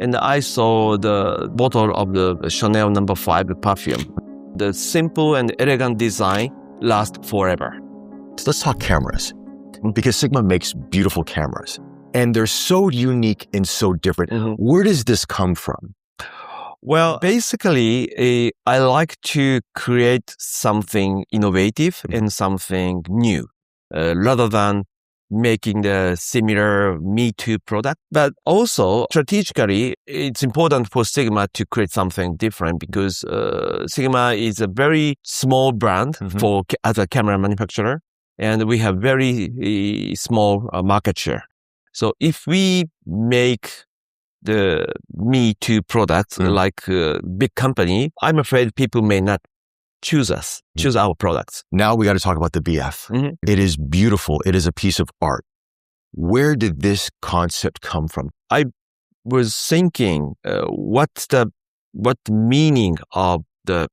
and I saw the bottle of the Chanel No. 5 perfume. The simple and elegant design lasts forever. So let's talk cameras, because Sigma makes beautiful cameras, and they're so unique and so different. Where does this come from? Well, basically, I like to create something innovative and something new, rather than making the similar Me Too product. But also, strategically, it's important for Sigma to create something different because Sigma is a very small brand as a camera manufacturer, and we have very small market share. So if we make the Me Too products like a big company, I'm afraid people may not choose our products. Now we got to talk about the BF. It is beautiful. It is a piece of art. Where did this concept come from? I was thinking, what the meaning of the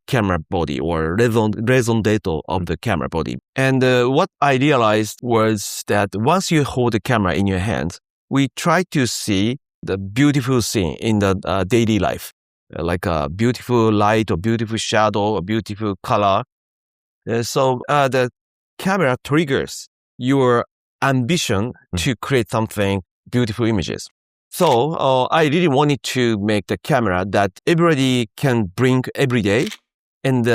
camera body or raison d'etre of the camera body. And what I realized was that once you hold the camera in your hand, we try to see the beautiful scene in the daily life, like a beautiful light or beautiful shadow or beautiful color. So the camera triggers your ambition to create something beautiful images. So I really wanted to make the camera that everybody can bring every day and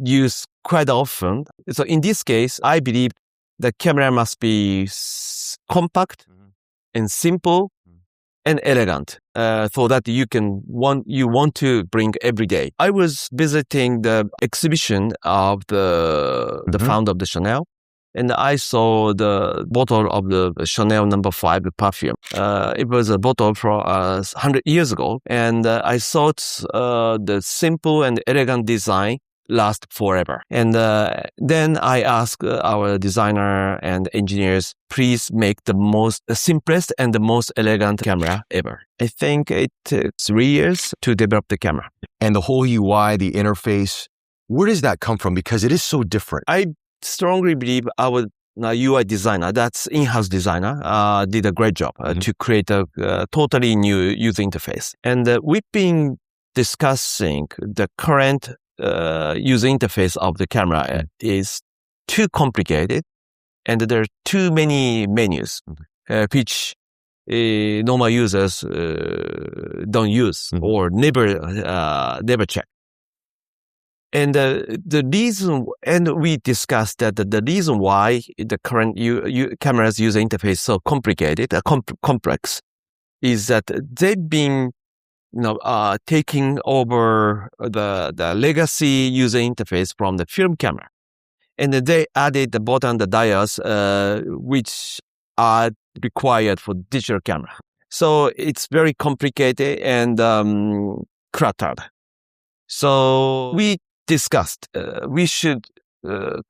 use quite often. So in this case, I believe the camera must be compact and simple and elegant, so that you want to bring every day. I was visiting the exhibition of the founder of the Chanel, and I saw the bottle of the Chanel No. 5 perfume. It was a bottle from 100 years ago, and I thought the simple and elegant design last forever. And then I asked our designer and engineers, please make the simplest and the most elegant camera ever. I think it took 3 years to develop the camera. And the whole UI, the interface, where does that come from? Because it is so different. I strongly believe our UI designer, that's in-house designer, did a great job to create a totally new user interface. And we've been discussing the current user interface of the camera is too complicated, and there are too many menus, which normal users don't use or never check. And the reason, and we discussed that the reason why the current camera's user interface is so complicated, complex, is that they've been taking over the legacy user interface from the film camera. And they added the button, the dials, which are required for digital camera. So it's very complicated and cluttered. So we discussed we should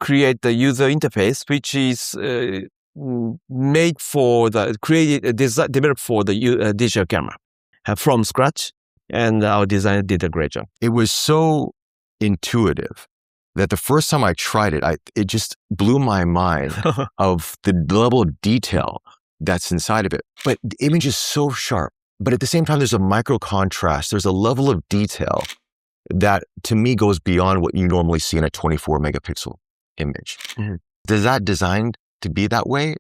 create the user interface, which is developed for the digital camera from scratch, and our designer did a great job. It was so intuitive that the first time I tried it, it just blew my mind of the level of detail that's inside of it. But the image is so sharp, but at the same time, there's a micro contrast. There's a level of detail that to me goes beyond what you normally see in a 24 megapixel image. Is that designed to be that way?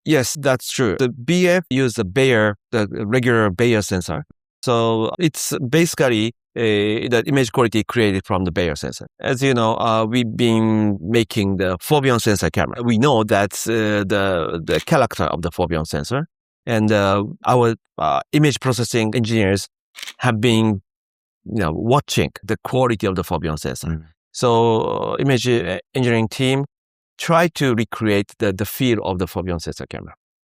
Yes, that's true. The BF uses the regular Bayer sensor. So it's basically the image quality created from the Bayer sensor. As you know, we've been making the Foveon sensor camera. We know that's the character of the Foveon sensor. And our image processing engineers have been watching the quality of the Foveon sensor. So image engineering team tried to recreate the feel of the Foveon sensor camera.